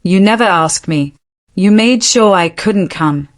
You never asked me. You made sure I couldn't come.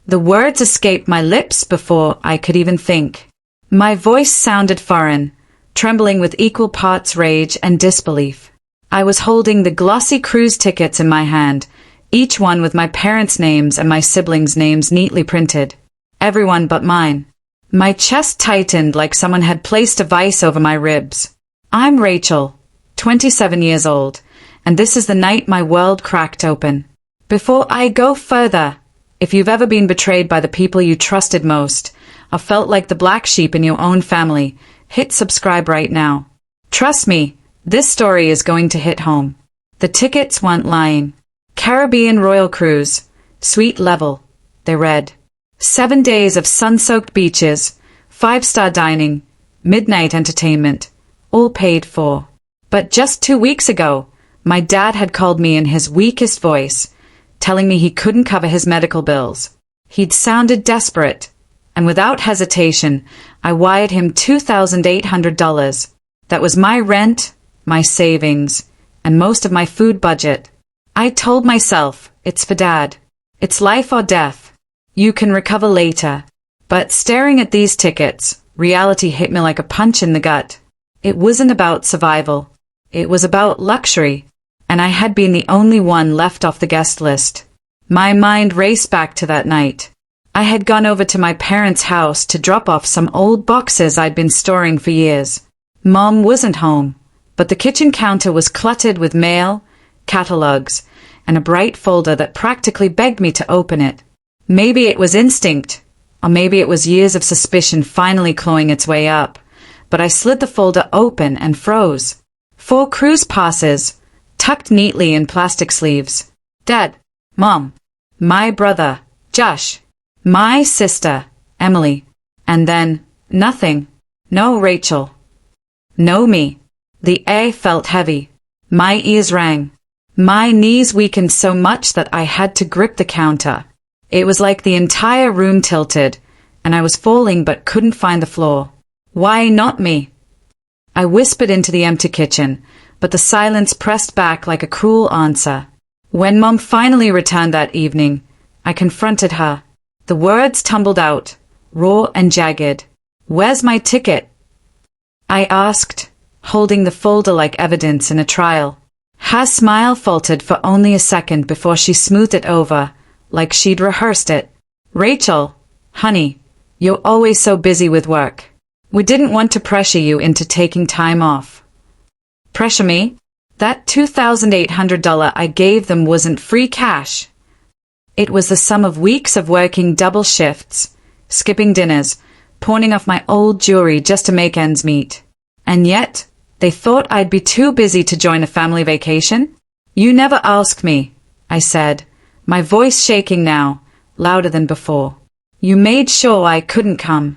The words escaped my lips before I could even think. My voice sounded foreign, trembling with equal parts rage and disbelief. I was holding the glossy cruise tickets in my hand, each one with my parents' names and my siblings' names neatly printed. Everyone but mine. My chest tightened like someone had placed a vice over my ribs. I'm Rachel, 27 years old, and this is the night my world cracked open. Before I go further, if you've ever been betrayed by the people you trusted most, or felt like the black sheep in your own family, hit subscribe right now. Trust me, this story is going to hit home. The tickets weren't lying. Caribbean Royal Cruise, Suite Level, they read. 7 days of sun-soaked beaches, 5-star dining, midnight entertainment, all paid for. But just 2 weeks ago, my dad had called me in his weakest voice, telling me he couldn't cover his medical bills. He'd sounded desperate, and without hesitation, I wired him $2,800. That was my rent, my savings, and most of my food budget. I told myself, it's for Dad. It's life or death. You can recover later. But staring at these tickets, reality hit me like a punch in the gut. It wasn't about survival. It was about luxury, and I had been the only one left off the guest list. My mind raced back to that night. I had gone over to my parents' house to drop off some old boxes I'd been storing for years. Mom wasn't home, but the kitchen counter was cluttered with mail, catalogs, and a bright folder that practically begged me to open it. Maybe it was instinct, or maybe it was years of suspicion finally clawing its way up, but I slid the folder open and froze. 4 cruise passes, tucked neatly in plastic sleeves. Dad, Mom, my brother, Josh, my sister, Emily, and then, nothing. No Rachel. No me. The air felt heavy. My ears rang. My knees weakened so much that I had to grip the counter. It was like the entire room tilted, and I was falling but couldn't find the floor. Why not me? I whispered into the empty kitchen, but the silence pressed back like a cruel answer. When Mom finally returned that evening, I confronted her. The words tumbled out, raw and jagged. Where's my ticket? I asked, holding the folder like evidence in a trial. Her smile faltered for only a second before she smoothed it over, like she'd rehearsed it. Rachel, honey, you're always so busy with work. We didn't want to pressure you into taking time off. Pressure me? That $2,800 I gave them wasn't free cash. It was the sum of weeks of working double shifts, skipping dinners, pawning off my old jewelry just to make ends meet. And yet, they thought I'd be too busy to join a family vacation? You never asked me, I said, my voice shaking now, louder than before. You made sure I couldn't come.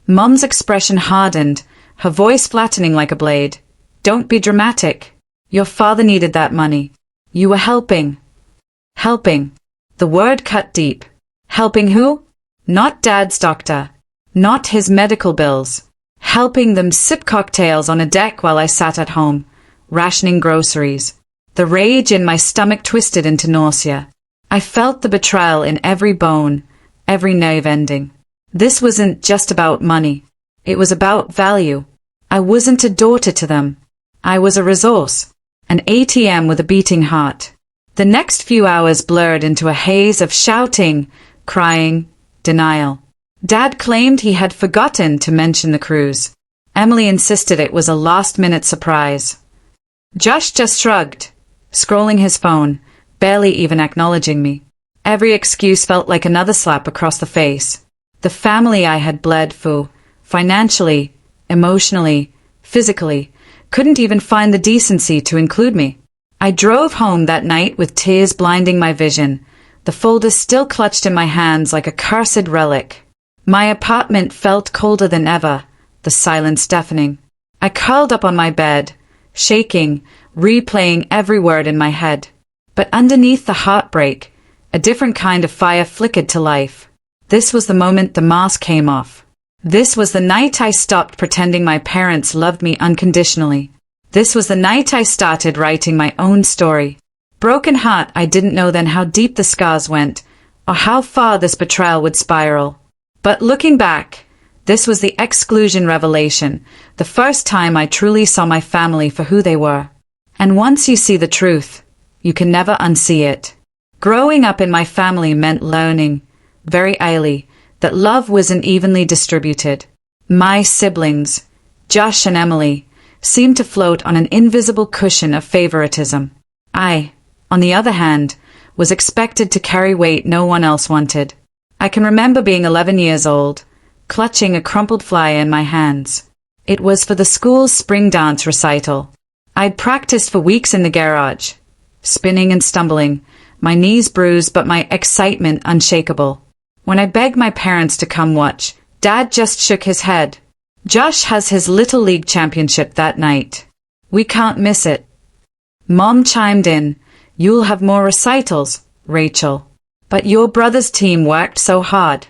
Mom's expression hardened, her voice flattening like a blade. Don't be dramatic. Your father needed that money. You were helping. Helping. The word cut deep. Helping who? Not Dad's doctor. Not his medical bills. Helping them sip cocktails on a deck while I sat at home, rationing groceries. The rage in my stomach twisted into nausea. I felt the betrayal in every bone, every nerve ending. This wasn't just about money. It was about value. I wasn't a daughter to them. I was a resource, an ATM with a beating heart. The next few hours blurred into a haze of shouting, crying, denial. Dad claimed he had forgotten to mention the cruise. Emily insisted it was a last-minute surprise. Josh just shrugged, scrolling his phone, barely even acknowledging me. Every excuse felt like another slap across the face. The family I had bled for, financially, emotionally, physically, couldn't even find the decency to include me. I drove home that night with tears blinding my vision, the folder still clutched in my hands like a cursed relic. My apartment felt colder than ever, the silence deafening. I curled up on my bed, shaking, replaying every word in my head. But underneath the heartbreak, a different kind of fire flickered to life. This was the moment the mask came off. This was the night I stopped pretending my parents loved me unconditionally. This was the night I started writing my own story. Broken heart, I didn't know then how deep the scars went, or how far this betrayal would spiral. But looking back, this was the exclusion revelation, the first time I truly saw my family for who they were. And once you see the truth, you can never unsee it. Growing up in my family meant learning, very early, that love wasn't evenly distributed. My siblings, Josh and Emily, seemed to float on an invisible cushion of favoritism. I, on the other hand, was expected to carry weight no one else wanted. I can remember being 11 years old, clutching a crumpled flyer in my hands. It was for the school's spring dance recital. I'd practiced for weeks in the garage, spinning and stumbling, my knees bruised but my excitement unshakable. When I begged my parents to come watch, Dad just shook his head. Josh has his Little League championship that night. We can't miss it. Mom chimed in, "You'll have more recitals, Rachel. But your brother's team worked so hard."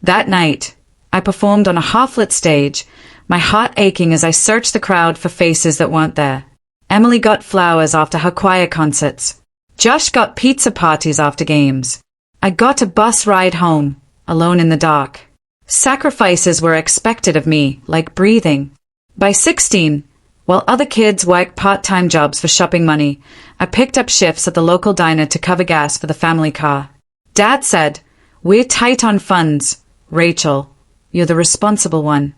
That night, I performed on a half-lit stage, my heart aching as I searched the crowd for faces that weren't there. Emily got flowers after her choir concerts. Josh got pizza parties after games. I got a bus ride home, alone in the dark. Sacrifices were expected of me, like breathing. By 16, while other kids worked part-time jobs for shopping money, I picked up shifts at the local diner to cover gas for the family car. Dad said, "We're tight on funds, Rachel. You're the responsible one."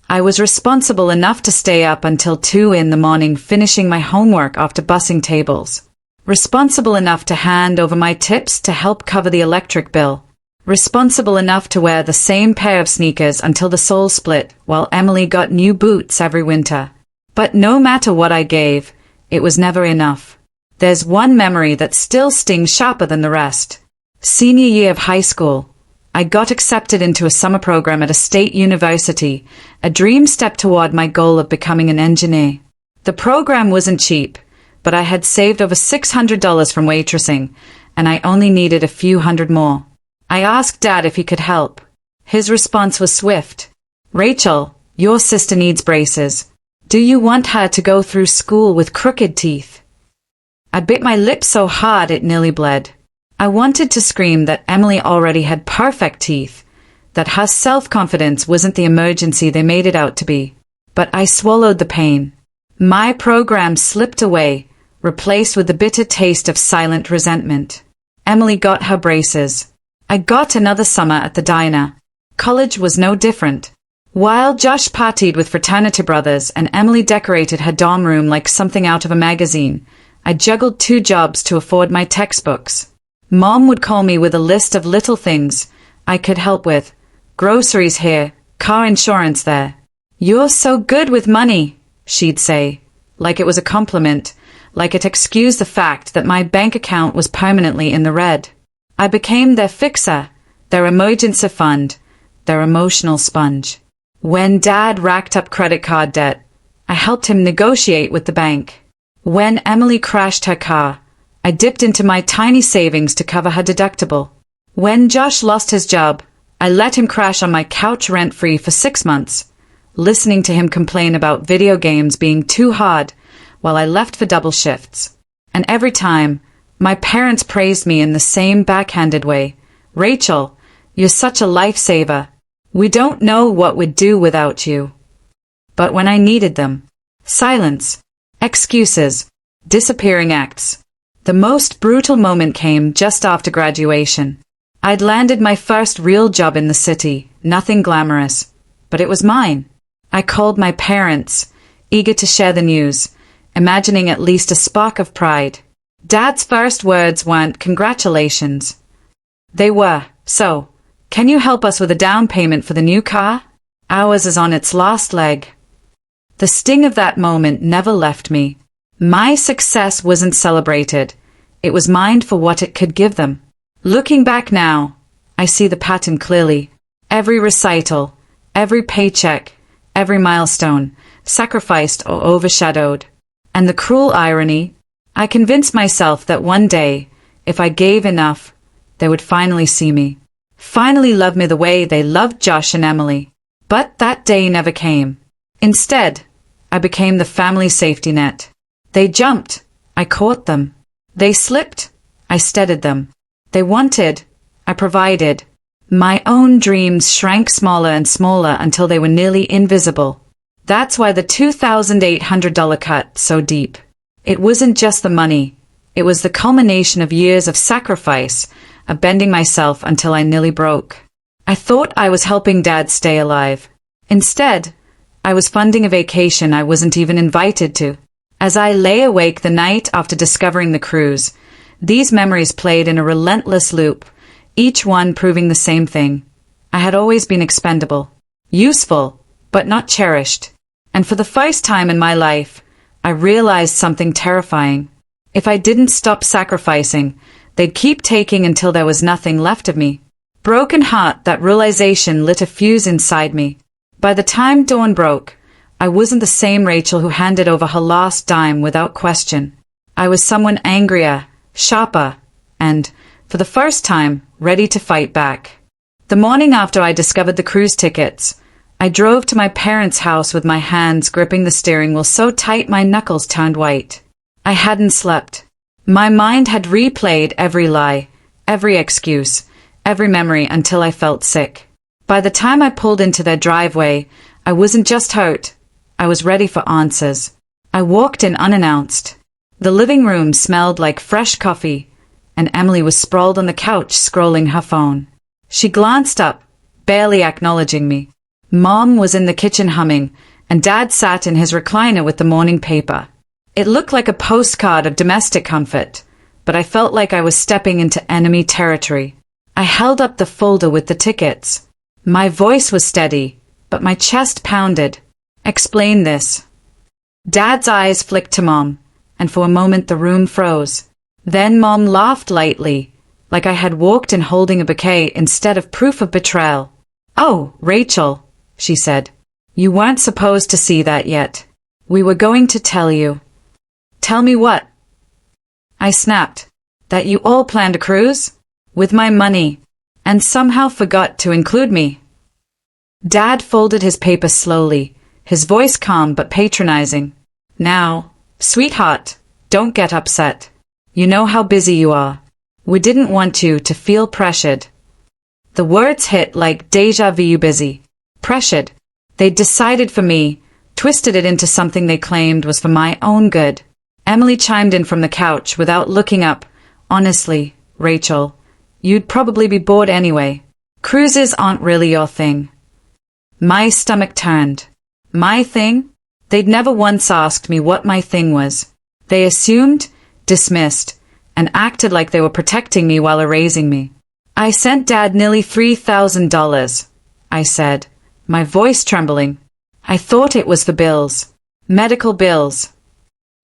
I was responsible enough to stay up until 2 in the morning finishing my homework after bussing tables. Responsible enough to hand over my tips to help cover the electric bill. Responsible enough to wear the same pair of sneakers until the sole split while Emily got new boots every winter. But no matter what I gave, it was never enough. There's one memory that still stings sharper than the rest. Senior year of high school, I got accepted into a summer program at a state university, a dream step toward my goal of becoming an engineer. The program wasn't cheap, but I had saved over $600 from waitressing, and I only needed a few hundred more. I asked Dad if he could help. His response was swift. "Rachel, your sister needs braces. Do you want her to go through school with crooked teeth?" I bit my lip so hard it nearly bled. I wanted to scream that Emily already had perfect teeth, that her self-confidence wasn't the emergency they made it out to be. But I swallowed the pain. My program slipped away, replaced with the bitter taste of silent resentment. Emily got her braces. I got another summer at the diner. College was no different. While Josh partied with fraternity brothers and Emily decorated her dorm room like something out of a magazine, I juggled 2 jobs to afford my textbooks. Mom would call me with a list of little things I could help with. Groceries here, car insurance there. "You're so good with money," she'd say, like it was a compliment, like it excused the fact that my bank account was permanently in the red. I became their fixer, their emergency fund, their emotional sponge. When Dad racked up credit card debt, I helped him negotiate with the bank. When Emily crashed her car, I dipped into my tiny savings to cover her deductible. When Josh lost his job, I let him crash on my couch rent-free for 6 months, listening to him complain about video games being too hard while I left for double shifts. And every time, my parents praised me in the same backhanded way. "Rachel, you're such a lifesaver. We don't know what we'd do without you." But when I needed them, silence, excuses, disappearing acts. The most brutal moment came just after graduation. I'd landed my first real job in the city, nothing glamorous, but it was mine. I called my parents, eager to share the news, imagining at least a spark of pride. Dad's first words weren't congratulations. They were, "So, can you help us with a down payment for the new car? Ours is on its last leg." The sting of that moment never left me. My success wasn't celebrated. It was mined for what it could give them. Looking back now, I see the pattern clearly. Every recital, every paycheck, every milestone, sacrificed or overshadowed. And the cruel irony, I convinced myself that one day, if I gave enough, they would finally see me. Finally love me the way they loved Josh and Emily. But that day never came. Instead, I became the family safety net. They jumped. I caught them. They slipped. I steadied them. They wanted. I provided. My own dreams shrank smaller and smaller until they were nearly invisible. That's why the $2,800 cut so deep. It wasn't just the money. It was the culmination of years of sacrifice, of bending myself until I nearly broke. I thought I was helping Dad stay alive. Instead, I was funding a vacation I wasn't even invited to. As I lay awake the night after discovering the cruise, these memories played in a relentless loop, each one proving the same thing. I had always been expendable, useful, but not cherished. And for the first time in my life, I realized something terrifying. If I didn't stop sacrificing, they'd keep taking until there was nothing left of me. Broken heart, that realization lit a fuse inside me. By the time dawn broke, I wasn't the same Rachel who handed over her last dime without question. I was someone angrier, sharper, and, for the first time, ready to fight back. The morning after I discovered the cruise tickets, I drove to my parents' house with my hands gripping the steering wheel so tight my knuckles turned white. I hadn't slept. My mind had replayed every lie, every excuse, every memory until I felt sick. By the time I pulled into their driveway, I wasn't just hurt. I was ready for answers. I walked in unannounced. The living room smelled like fresh coffee, and Emily was sprawled on the couch scrolling her phone. She glanced up, barely acknowledging me. Mom was in the kitchen humming, and Dad sat in his recliner with the morning paper. It looked like a postcard of domestic comfort, but I felt like I was stepping into enemy territory. I held up the folder with the tickets. My voice was steady, but my chest pounded. "Explain this." Dad's eyes flicked to Mom, and for a moment the room froze. Then Mom laughed lightly, like I had walked in holding a bouquet instead of proof of betrayal. "Oh, Rachel," she said. "You weren't supposed to see that yet. We were going to tell you." "Tell me what?" I snapped. "That you all planned a cruise? With my money, and somehow forgot to include me." Dad folded his paper slowly, his voice calm but patronizing. "Now, sweetheart, don't get upset. You know how busy you are. We didn't want you to feel pressured." The words hit like deja vu. Busy. Pressured. They'd decided for me, twisted it into something they claimed was for my own good. Emily chimed in from the couch without looking up. "Honestly, Rachel, you'd probably be bored anyway. Cruises aren't really your thing." My stomach turned. My thing? They'd never once asked me what my thing was. They assumed, dismissed, and acted like they were protecting me while erasing me. "I sent Dad nearly $3,000, I said, my voice trembling. "I thought it was for bills. Medical bills."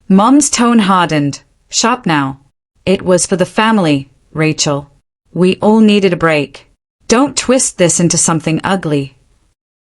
Mom's tone hardened, sharp now. "It was for the family, Rachel. We all needed a break. Don't twist this into something ugly."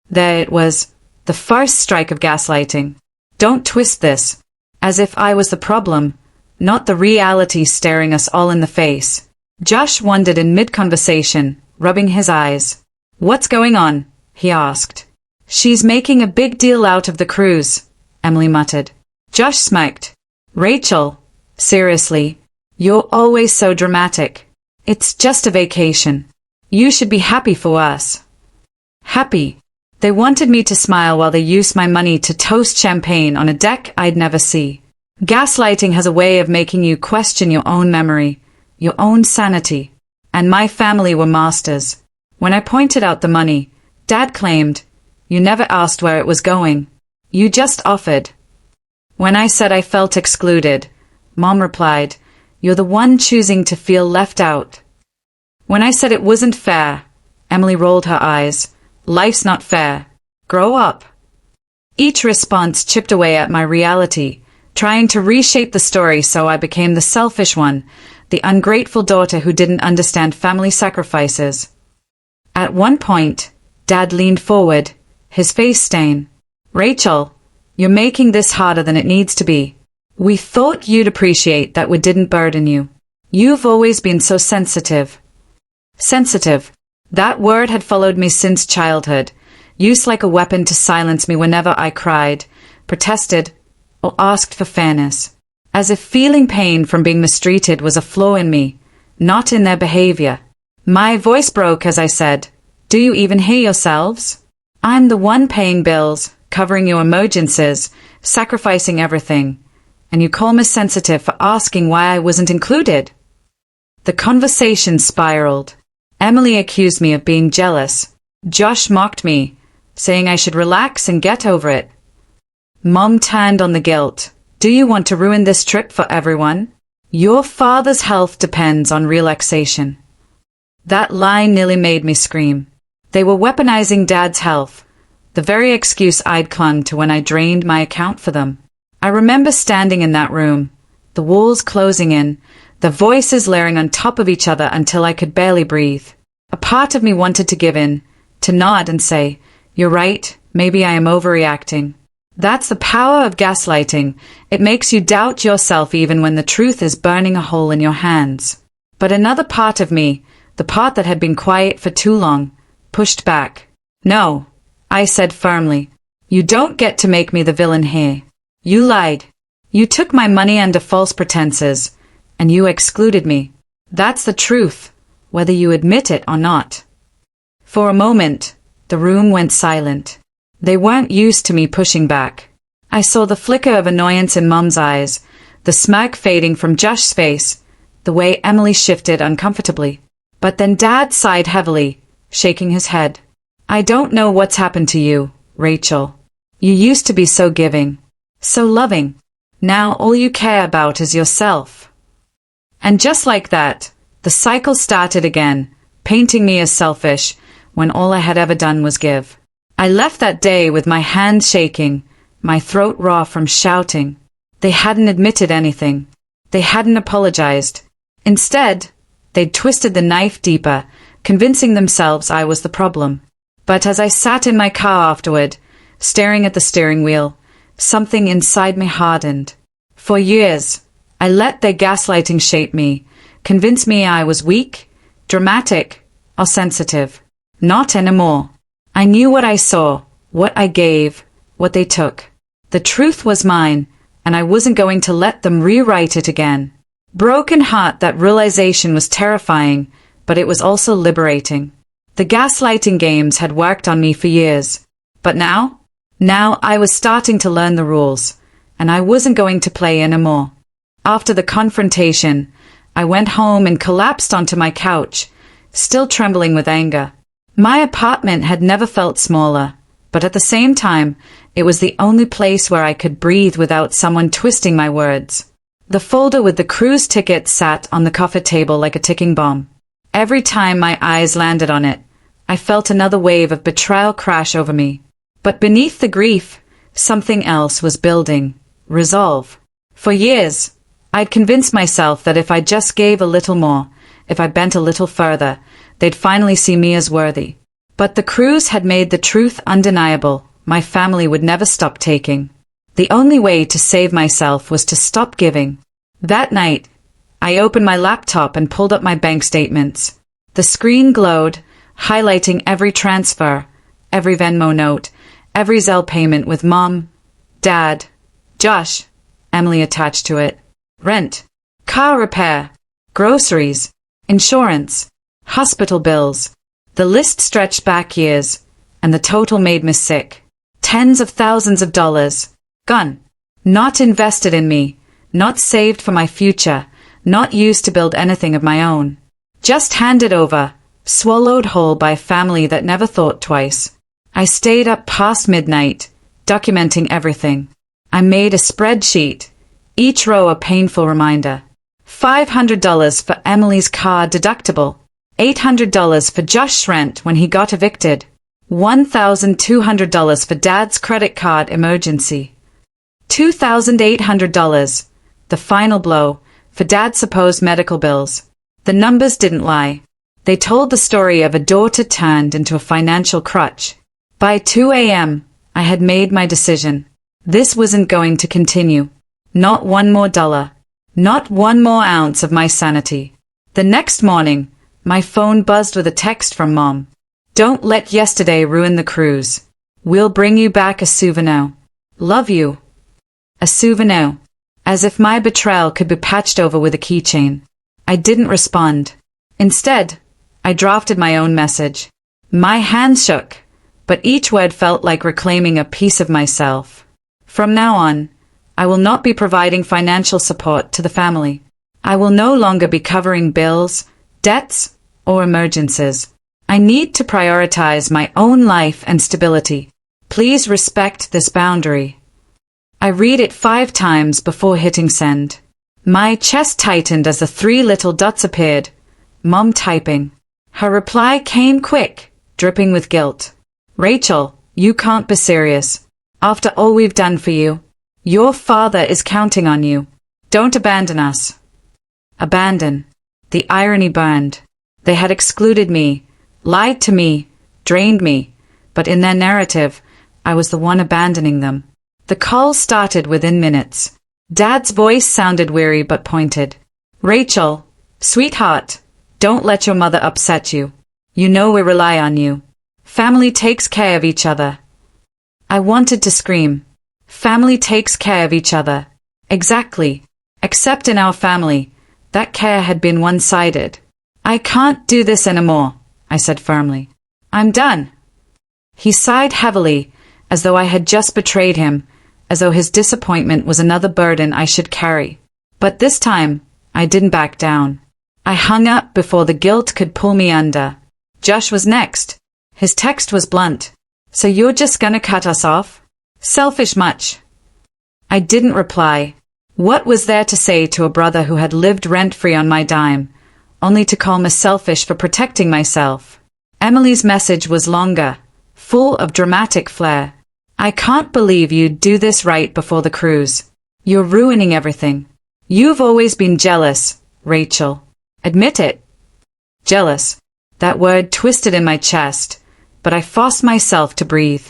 There it was, the first strike of gaslighting. Don't twist this. As if I was the problem, not the reality staring us all in the face. Josh wondered in mid-conversation, rubbing his eyes. "What's going on?" he asked. "She's making a big deal out of the cruise," Emily muttered. Josh smirked. "Rachel, seriously, you're always so dramatic. It's just a vacation. You should be happy for us." Happy. They wanted me to smile while they used my money to toast champagne on a deck I'd never see. Gaslighting has a way of making you question your own memory, your own sanity. And my family were masters. When I pointed out the money, Dad claimed, "You never asked where it was going. You just offered." When I said I felt excluded, Mom replied, "You're the one choosing to feel left out." When I said it wasn't fair, Emily rolled her eyes. "Life's not fair. Grow up." Each response chipped away at my reality, trying to reshape the story so I became the selfish one, the ungrateful daughter who didn't understand family sacrifices. At one point, Dad leaned forward, his face stained. "Rachel, you're making this harder than it needs to be. We thought you'd appreciate that we didn't burden you. You've always been so sensitive." Sensitive. That word had followed me since childhood, used like a weapon to silence me whenever I cried, protested, or asked for fairness. as if feeling pain from being mistreated was a flaw in me, not in their behavior. My voice broke as I said, "Do you even hear yourselves? I'm the one paying bills, covering your emergencies, sacrificing everything, and you call me sensitive for asking why I wasn't included." The conversation spiraled. Emily accused me of being jealous. Josh mocked me, saying I should relax and get over it. Mom turned on the guilt. "Do you want to ruin this trip for everyone? Your father's health depends on relaxation." That line nearly made me scream. They were weaponizing Dad's health, the very excuse I'd clung to when I drained my account for them. I remember standing in that room, the walls closing in, the voices layering on top of each other until I could barely breathe. A part of me wanted to give in, to nod and say, "You're right, maybe I am overreacting." That's the power of gaslighting. It makes you doubt yourself even when the truth is burning a hole in your hands. But another part of me, the part that had been quiet for too long, pushed back. "No," I said firmly. "You don't get to make me the villain here. You lied. You took my money under false pretenses, and you excluded me. That's the truth, whether you admit it or not." For a moment, the room went silent. They weren't used to me pushing back. I saw the flicker of annoyance in Mom's eyes, the smirk fading from Josh's face, the way Emily shifted uncomfortably. But then Dad sighed heavily, shaking his head. "I don't know what's happened to you, Rachel. You used to be so giving, so loving. Now all you care about is yourself." And just like that, the cycle started again, painting me as selfish, when all I had ever done was give. I left that day with my hands shaking, my throat raw from shouting. They hadn't admitted anything. They hadn't apologized. Instead, they'd twisted the knife deeper, convincing themselves I was the problem. But as I sat in my car afterward, staring at the steering wheel, something inside me hardened. For years, I let their gaslighting shape me, convince me I was weak, dramatic, or sensitive. Not anymore. I knew what I saw, what I gave, what they took. The truth was mine, and I wasn't going to let them rewrite it again. Broken heart, that realization was terrifying, but it was also liberating. The gaslighting games had worked on me for years. But now I was starting to learn the rules, and I wasn't going to play anymore. After the confrontation, I went home and collapsed onto my couch, still trembling with anger. My apartment had never felt smaller, but at the same time, it was the only place where I could breathe without someone twisting my words. The folder with the cruise ticket sat on the coffee table like a ticking bomb. Every time my eyes landed on it, I felt another wave of betrayal crash over me. But beneath the grief, something else was building. Resolve. For years, I'd convinced myself that if I just gave a little more, if I bent a little further, they'd finally see me as worthy. But the cruise had made the truth undeniable. My family would never stop taking. The only way to save myself was to stop giving. That night, I opened my laptop and pulled up my bank statements. The screen glowed, highlighting every transfer, every Venmo note, every Zelle payment with Mom, Dad, Josh, Emily attached to it, rent, car repair, groceries, insurance, hospital bills. The list stretched back years, and the total made me sick. Tens of thousands of dollars. Gone. Not invested in me, not saved for my future, not used to build anything of my own. Just handed over, swallowed whole by a family that never thought twice. I stayed up past midnight, documenting everything. I made a spreadsheet, each row a painful reminder. $500 for Emily's car deductible. $800 for Josh's rent when he got evicted. $1,200 for Dad's credit card emergency. $2,800, the final blow, for Dad's supposed medical bills. The numbers didn't lie. They told the story of a daughter turned into a financial crutch. By 2 a.m., I had made my decision. This wasn't going to continue. Not one more dollar. Not one more ounce of my sanity. The next morning, my phone buzzed with a text from Mom. "Don't let yesterday ruin the cruise. We'll bring you back a souvenir. Love you." A souvenir. as if my betrayal could be patched over with a keychain. I didn't respond. Instead, I drafted my own message. My hands shook, but each word felt like reclaiming a piece of myself. From now on, I will not be providing financial support to the family. I will no longer be covering bills, debts, or emergencies. I need to prioritize my own life and stability. Please respect this boundary. I read it 5 times before hitting send. My chest tightened as the 3 little dots appeared. Mom typing. Her reply came quick, dripping with guilt. Rachel, you can't be serious. After all we've done for you. Your father is counting on you. Don't abandon us. Abandon. The irony burned. They had excluded me, lied to me, drained me, but in their narrative, I was the one abandoning them. The call started within minutes. Dad's voice sounded weary but pointed. Rachel, sweetheart, don't let your mother upset you. You know we rely on you. Family takes care of each other. I wanted to scream. Family takes care of each other. Exactly. Except in our family, that care had been one-sided. I can't do this anymore, I said firmly. I'm done. He sighed heavily, as though I had just betrayed him, as though his disappointment was another burden I should carry. But this time, I didn't back down. I hung up before the guilt could pull me under. Josh was next. His text was blunt. So you're just gonna cut us off? Selfish much. I didn't reply. What was there to say to a brother who had lived rent-free on my dime, only to call me selfish for protecting myself? Emily's message was longer, full of dramatic flair. I can't believe you'd do this right before the cruise. You're ruining everything. You've always been jealous, Rachel. Admit it. Jealous. That word twisted in my chest, but I forced myself to breathe.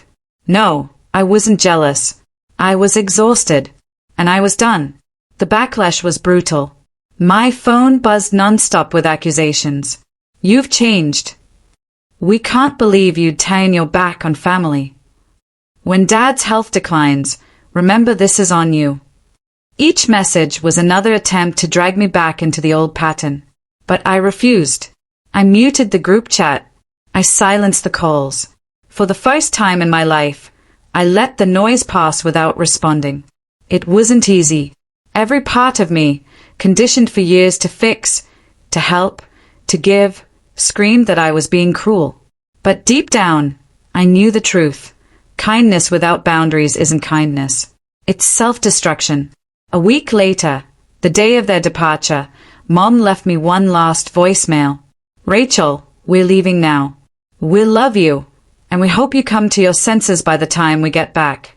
No, I wasn't jealous. I was exhausted. And I was done. The backlash was brutal. My phone buzzed nonstop with accusations. You've changed. We can't believe you'd turn your back on family. When Dad's health declines, remember this is on you. Each message was another attempt to drag me back into the old pattern. But I refused. I muted the group chat. I silenced the calls. For the first time in my life, I let the noise pass without responding. It wasn't easy. Every part of me, conditioned for years to fix, to help, to give, screamed that I was being cruel. But deep down, I knew the truth. Kindness without boundaries isn't kindness. It's self-destruction. A week later, the day of their departure, Mom left me one last voicemail. Rachel, we're leaving now. We'll love you, and we hope you come to your senses by the time we get back.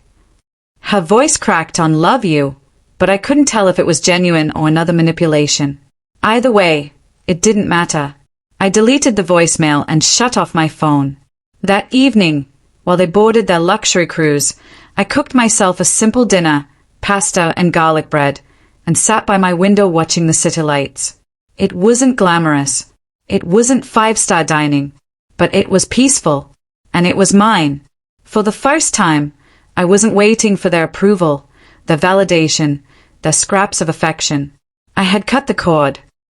Her voice cracked on love you, but I couldn't tell if it was genuine or another manipulation. Either way, it didn't matter. I deleted the voicemail and shut off my phone. That evening, while they boarded their luxury cruise, I cooked myself a simple dinner, pasta and garlic bread, and sat by my window watching the city lights. It wasn't glamorous. It wasn't 5-star dining, but it was peaceful, and it was mine. For the first time, I wasn't waiting for their approval, their validation, their scraps of affection. I had cut the cord.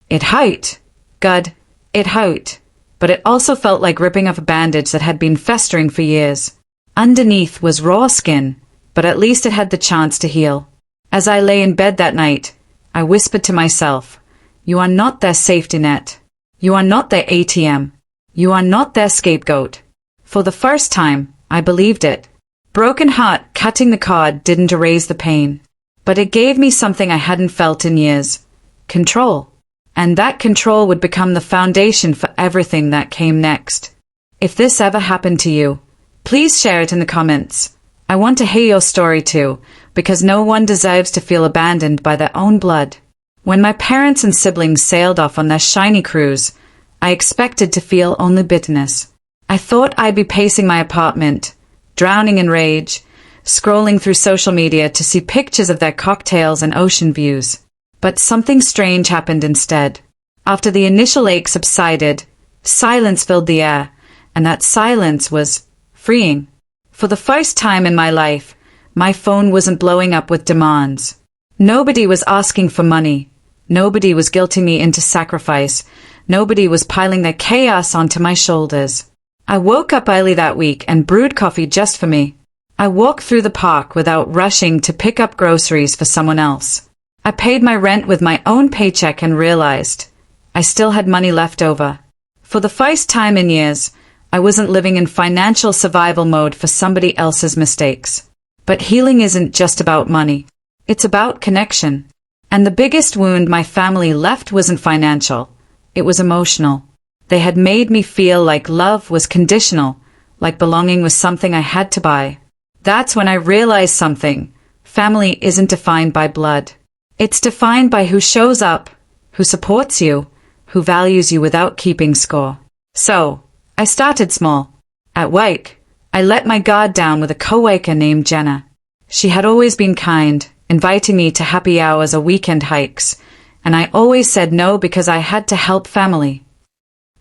It hurt. God, it hurt. But it also felt like ripping off a bandage that had been festering for years. Underneath was raw skin, but at least it had the chance to heal. As I lay in bed that night, I whispered to myself, you are not their safety net. You are not their ATM. You are not their scapegoat. For the first time, I believed it. Broken heart, cutting the cord didn't erase the pain, but it gave me something I hadn't felt in years. Control. And that control would become the foundation for everything that came next. If this ever happened to you, please share it in the comments. I want to hear your story too, because no one deserves to feel abandoned by their own blood. When my parents and siblings sailed off on their shiny cruise, I expected to feel only bitterness. I thought I'd be pacing my apartment, drowning in rage, scrolling through social media to see pictures of their cocktails and ocean views. But something strange happened instead. After the initial ache subsided, silence filled the air, and that silence was freeing. For the first time in my life, my phone wasn't blowing up with demands. Nobody was asking for money. Nobody was guilting me into sacrifice. Nobody was piling their chaos onto my shoulders. I woke up early that week and brewed coffee just for me. I walked through the park without rushing to pick up groceries for someone else. I paid my rent with my own paycheck and realized I still had money left over. For the first time in years, I wasn't living in financial survival mode for somebody else's mistakes. But healing isn't just about money. It's about connection. And the biggest wound my family left wasn't financial. It was emotional. They had made me feel like love was conditional, like belonging was something I had to buy. That's when I realized something. Family isn't defined by blood. It's defined by who shows up, who supports you, who values you without keeping score. So, I started small. At work, I let my guard down with a coworker named Jenna. She had always been kind, inviting me to happy hours or weekend hikes, and I always said no because I had to help family.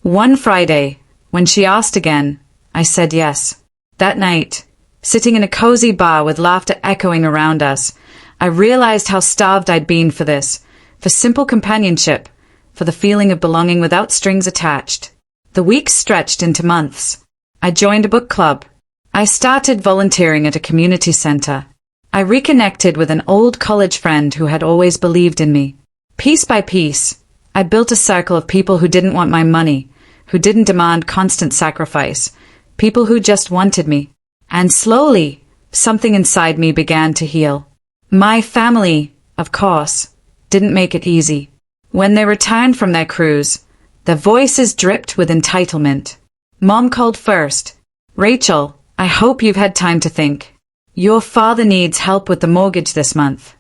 One Friday, when she asked again, I said yes. That night, sitting in a cozy bar with laughter echoing around us, I realized how starved I'd been for this, for simple companionship, for the feeling of belonging without strings attached. The weeks stretched into months. I joined a book club. I started volunteering at a community center. I reconnected with an old college friend who had always believed in me. Piece by piece, I built a circle of people who didn't want my money, who didn't demand constant sacrifice, people who just wanted me. And slowly, something inside me began to heal. My family, of course, didn't make it easy. When they returned from their cruise, their voices dripped with entitlement. Mom called first. Rachel, I hope you've had time to think. Your father needs help with the mortgage this month.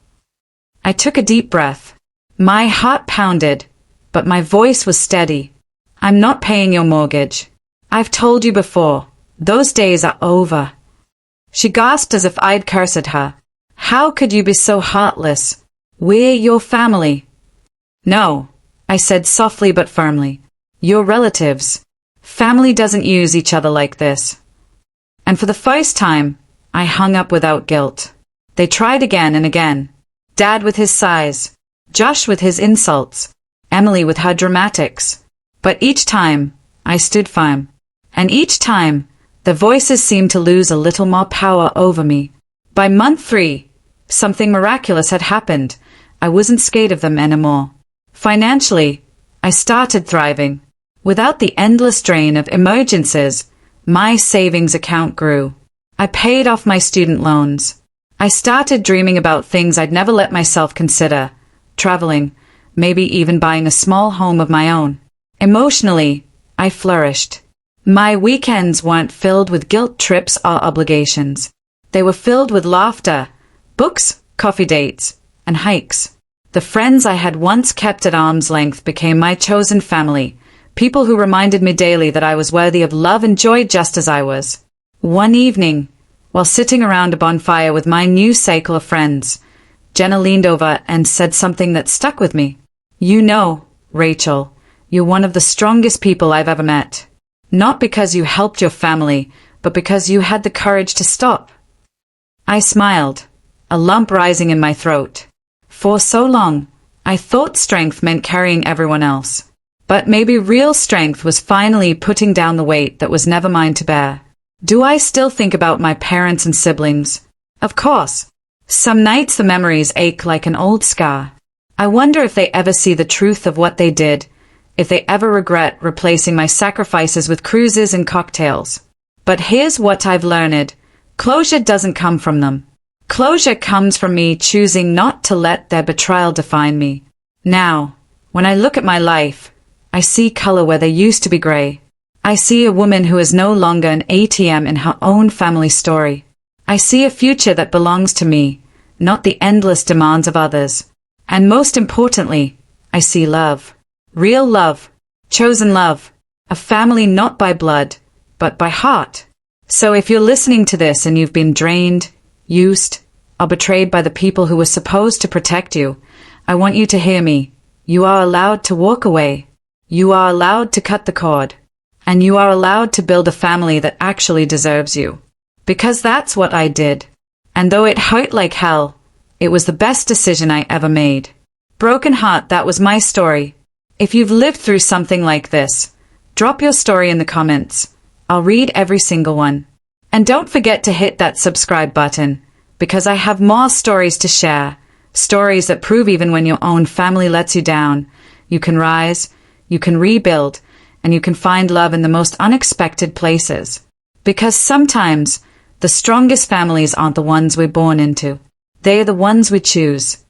I took a deep breath. My heart pounded, but my voice was steady. I'm not paying your mortgage. I've told you before, those days are over. She gasped as if I'd cursed her. How could you be so heartless? We're your family. No, I said softly but firmly. You're relatives. Family doesn't use each other like this. And for the first time, I hung up without guilt. They tried again and again. Dad with his sighs, Josh with his insults, Emily with her dramatics. But each time, I stood firm. And each time, the voices seemed to lose a little more power over me. By month 3, something miraculous had happened. I wasn't scared of them anymore. Financially, I started thriving. Without the endless drain of emergencies, my savings account grew. I paid off my student loans. I started dreaming about things I'd never let myself consider. Traveling, maybe even buying a small home of my own. Emotionally, I flourished. My weekends weren't filled with guilt trips or obligations. They were filled with laughter, books, coffee dates, and hikes. The friends I had once kept at arm's length became my chosen family, people who reminded me daily that I was worthy of love and joy just as I was. One evening, while sitting around a bonfire with my new cycle of friends, Jenna leaned over and said something that stuck with me. You know, Rachel, you're one of the strongest people I've ever met. Not because you helped your family, but because you had the courage to stop. I smiled, a lump rising in my throat. For so long, I thought strength meant carrying everyone else. But maybe real strength was finally putting down the weight that was never mine to bear. Do I still think about my parents and siblings? Of course. Some nights the memories ache like an old scar. I wonder if they ever see the truth of what they did, if they ever regret replacing my sacrifices with cruises and cocktails. But here's what I've learned. Closure doesn't come from them. Closure comes from me choosing not to let their betrayal define me. Now, when I look at my life, I see color where there used to be gray. I see a woman who is no longer an ATM in her own family story. I see a future that belongs to me, not the endless demands of others. And most importantly, I see love. Real love. Chosen love. A family not by blood, but by heart. So if you're listening to this and you've been drained, used, or betrayed by the people who were supposed to protect you, I want you to hear me. You are allowed to walk away. You are allowed to cut the cord. And you are allowed to build a family that actually deserves you. Because that's what I did. And though it hurt like hell, It was the best decision I ever made. Broken heart, that was my story. If you've lived through something like this, drop your story in the comments. I'll read every single one. And don't forget to hit that subscribe button, because I have more stories to share. Stories that prove even when your own family lets you down, you can rise, you can rebuild, and you can find love in the most unexpected places. Because sometimes, the strongest families aren't the ones we're born into. They are the ones we choose.